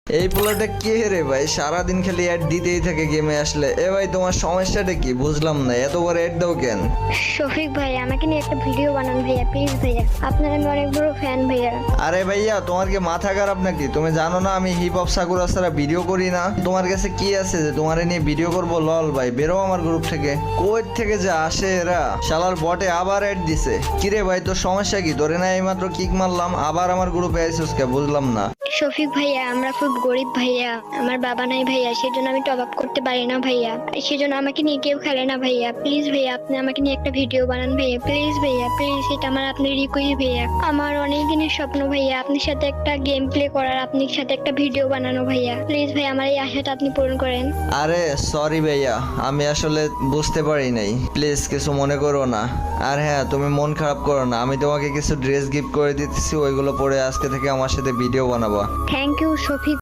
এই পোলাটা কে রে ভাই, সারাদিন খালি অ্যাড দিতেই থাকে গেমে আসলে। এ ভাই তোমার সমস্যাটা কি বুঝলাম না, এত বড় অ্যাড দাও কেন? শফিক ভাই আমাকে নিয়ে একটা ভিডিও বানান ভাইয়া, প্লিজ ভাইয়া, আপনার আমি অনেক বড় ফ্যান ভাইয়া। আরে ভাইয়া তোমার কি মাথা খারাপ নাকি? তুমি জানো না আমি হিপ হপ সাকুরা ছাড়া ভিডিও করি না? তোমার কাছে কি আছে যে তোমার নিয়ে ভিডিও করবো? লল ভাই বেরো আমার গ্রুপ থেকে। কই থেকে যে আসে এরা, শালার বটে আবার অ্যাড দিছে। কিরে ভাই তোর সমস্যা কি? তোরে না এইমাত্র কিক মারলাম, আবার আমার গ্রুপে আইছিস কে? বুঝলাম না। শফিক ভাইয়া আমরা খুব গরিব ভাইয়া, আমার বাবা নাই ভাইয়া, সেজন্য আমি টপ আপ করতে পারি না ভাইয়া, সেজন্য আমাকে নিয়ে কেউ খেলে না ভাইয়া। প্লিজ ভাইয়া আপনি আমাকে নিয়ে একটা ভিডিও বানান ভাইয়া, প্লিজ ভাইয়া প্লিজ, এটা আমার আপনার রিকোয়েস্ট ভাইয়া। আমার অনেক দিনের স্বপ্ন ভাইয়া আপনার সাথে একটা গেম প্লে করার, আপনার সাথে একটা ভিডিও বানানো ভাইয়া। প্লিজ ভাই আমার এই আশাটা আপনি পূরণ করেন। আরে সরি ভাইয়া, আমি আসলে বুঝতে পারি নাই, প্লিজ কিছু মনে করো না। আর হ্যাঁ তুমি মন খারাপ করো না, আমি তোমাকে কিছু ড্রেস গিফট করে দিতেছি, ওইগুলো পরে আজকে থেকে আমার সাথে ভিডিও বানাবো। Thank you Shafiq